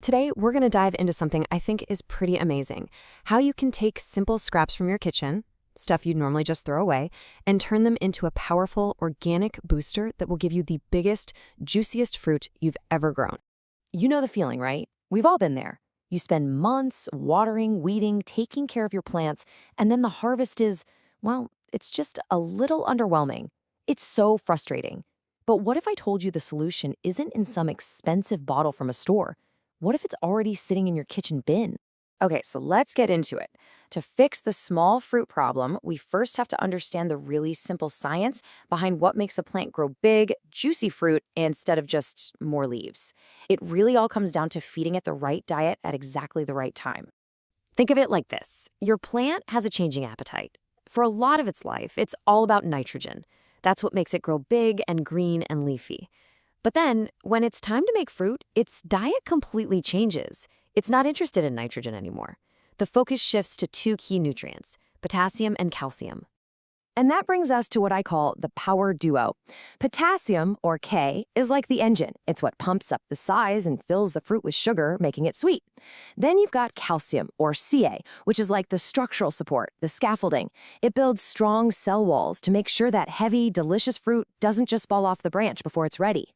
Today, we're going to dive into something I think is pretty amazing. How you can take simple scraps from your kitchen, stuff you'd normally just throw away, and turn them into a powerful organic booster that will give you the biggest, juiciest fruit you've ever grown. You know the feeling, right? We've all been there. You spend months watering, weeding, taking care of your plants, and then the harvest is, well, it's just a little underwhelming. It's so frustrating. But what if I told you the solution isn't in some expensive bottle from a store? What if it's already sitting in your kitchen bin? Okay, so let's get into it. To fix the small fruit problem, we first have to understand the really simple science behind what makes a plant grow big, juicy fruit instead of just more leaves. It really all comes down to feeding it the right diet at exactly the right time. Think of it like this. Your plant has a changing appetite. For a lot of its life, it's all about nitrogen. That's what makes it grow big and green and leafy. But then, when it's time to make fruit, its diet completely changes. It's not interested in nitrogen anymore. The focus shifts to two key nutrients, potassium and calcium. And that brings us to what I call the power duo. Potassium, or K, is like the engine. It's what pumps up the size and fills the fruit with sugar, making it sweet. Then you've got calcium, or Ca, which is like the structural support, the scaffolding. It builds strong cell walls to make sure that heavy, delicious fruit doesn't just fall off the branch before it's ready.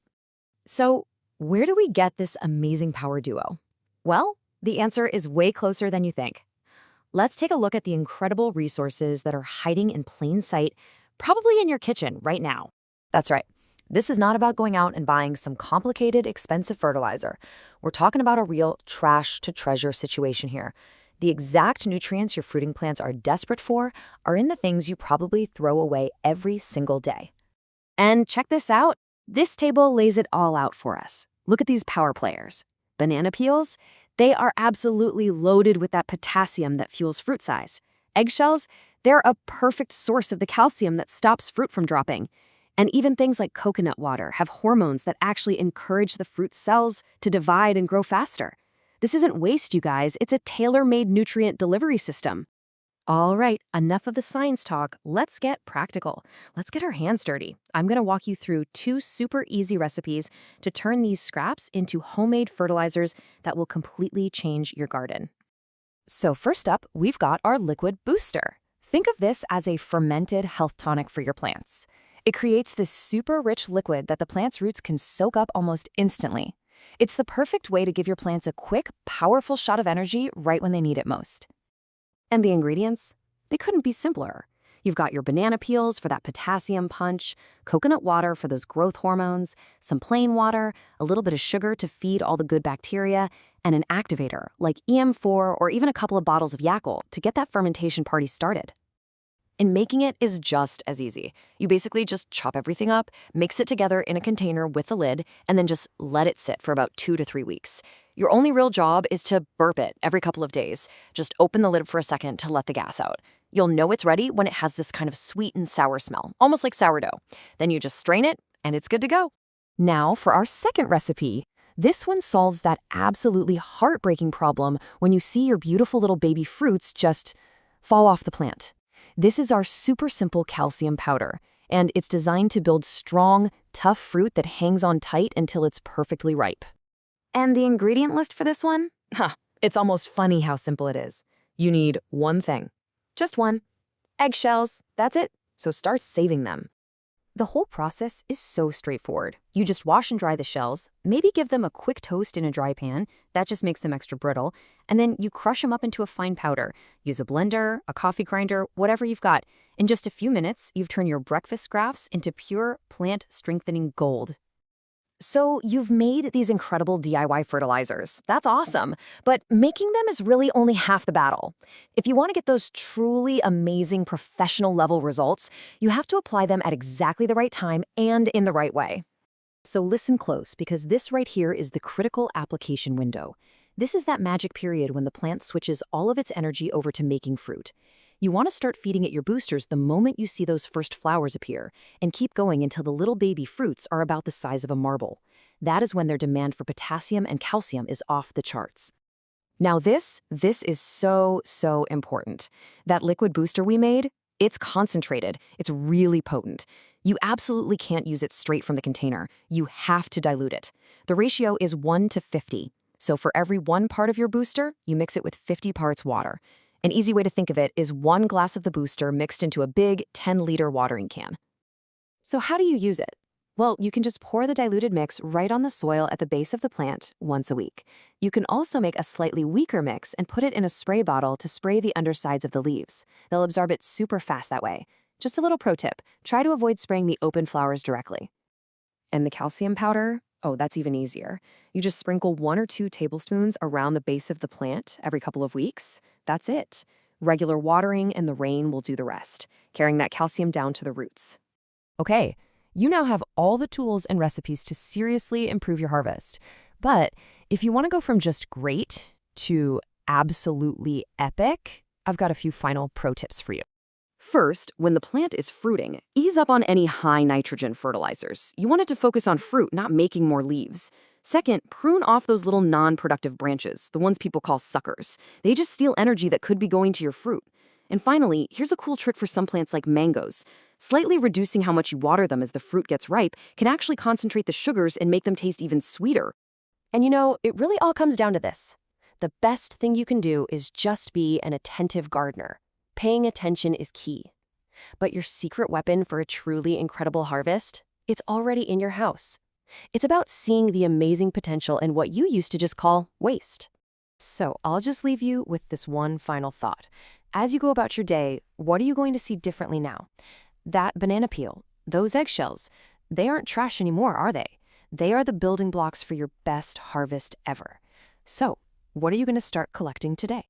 So, where do we get this amazing power duo? Well, the answer is way closer than you think. Let's take a look at the incredible resources that are hiding in plain sight, probably in your kitchen right now. That's right. This is not about going out and buying some complicated, expensive fertilizer. We're talking about a real trash-to-treasure situation here. The exact nutrients your fruiting plants are desperate for are in the things you probably throw away every single day. And check this out. This table lays it all out for us. Look at these power players. Banana peels, they are absolutely loaded with that potassium that fuels fruit size. Eggshells, they're a perfect source of the calcium that stops fruit from dropping. And even things like coconut water have hormones that actually encourage the fruit cells to divide and grow faster. This isn't waste, you guys. It's a tailor-made nutrient delivery system. All right, enough of the science talk. Let's get practical. Let's get our hands dirty. I'm going to walk you through two super easy recipes to turn these scraps into homemade fertilizers that will completely change your garden. So first up, we've got our liquid booster. Think of this as a fermented health tonic for your plants. It creates this super rich liquid that the plant's roots can soak up almost instantly. It's the perfect way to give your plants a quick, powerful shot of energy right when they need it most. And the ingredients? They couldn't be simpler. You've got your banana peels for that potassium punch, coconut water for those growth hormones, some plain water, a little bit of sugar to feed all the good bacteria, and an activator like EM4 or even a couple of bottles of Yakult to get that fermentation party started. And making it is just as easy. You basically just chop everything up, mix it together in a container with a lid, and then just let it sit for about 2 to 3 weeks. Your only real job is to burp it every couple of days. Just open the lid for a second to let the gas out. You'll know it's ready when it has this kind of sweet and sour smell, almost like sourdough. Then you just strain it, and it's good to go. Now for our second recipe. This one solves that absolutely heartbreaking problem when you see your beautiful little baby fruits just fall off the plant. This is our super simple calcium powder, and it's designed to build strong, tough fruit that hangs on tight until it's perfectly ripe. And the ingredient list for this one? It's almost funny how simple it is. You need one thing. Just one. Eggshells. That's it. So start saving them. The whole process is so straightforward. You just wash and dry the shells, maybe give them a quick toast in a dry pan, that just makes them extra brittle, and then you crush them up into a fine powder. Use a blender, a coffee grinder, whatever you've got. In just a few minutes, you've turned your breakfast scraps into pure plant-strengthening gold. So you've made these incredible DIY fertilizers. That's awesome. But making them is really only half the battle. If you want to get those truly amazing professional level results, you have to apply them at exactly the right time and in the right way. So listen close, because this right here is the critical application window. This is that magic period when the plant switches all of its energy over to making fruit. You want to start feeding it your boosters the moment you see those first flowers appear, and keep going until the little baby fruits are about the size of a marble. That is when their demand for potassium and calcium is off the charts. Now this is so important. That liquid booster we made, it's concentrated. It's really potent. You absolutely can't use it straight from the container. You have to dilute it. The ratio is 1 to 50. So for every 1 part of your booster, you mix it with 50 parts water. An easy way to think of it is 1 glass of the booster mixed into a big 10-liter watering can. So how do you use it? Well, you can just pour the diluted mix right on the soil at the base of the plant once a week. You can also make a slightly weaker mix and put it in a spray bottle to spray the undersides of the leaves. They'll absorb it super fast that way. Just a little pro tip, try to avoid spraying the open flowers directly. And the calcium powder? Oh, that's even easier. You just sprinkle 1 or 2 tablespoons around the base of the plant every couple of weeks. That's it. Regular watering and the rain will do the rest, carrying that calcium down to the roots. Okay, you now have all the tools and recipes to seriously improve your harvest. But if you want to go from just great to absolutely epic, I've got a few final pro tips for you. First, when the plant is fruiting, ease up on any high nitrogen fertilizers. You want it to focus on fruit, not making more leaves. Second, prune off those little non-productive branches, the ones people call suckers. They just steal energy that could be going to your fruit. And finally, here's a cool trick for some plants like mangoes. Slightly reducing how much you water them as the fruit gets ripe can actually concentrate the sugars and make them taste even sweeter. And you know, it really all comes down to this. The best thing you can do is just be an attentive gardener. Paying attention is key. But your secret weapon for a truly incredible harvest? It's already in your house. It's about seeing the amazing potential in what you used to just call waste. So I'll just leave you with this one final thought. As you go about your day, what are you going to see differently now? That banana peel, those eggshells, they aren't trash anymore, are they? They are the building blocks for your best harvest ever. So, what are you going to start collecting today?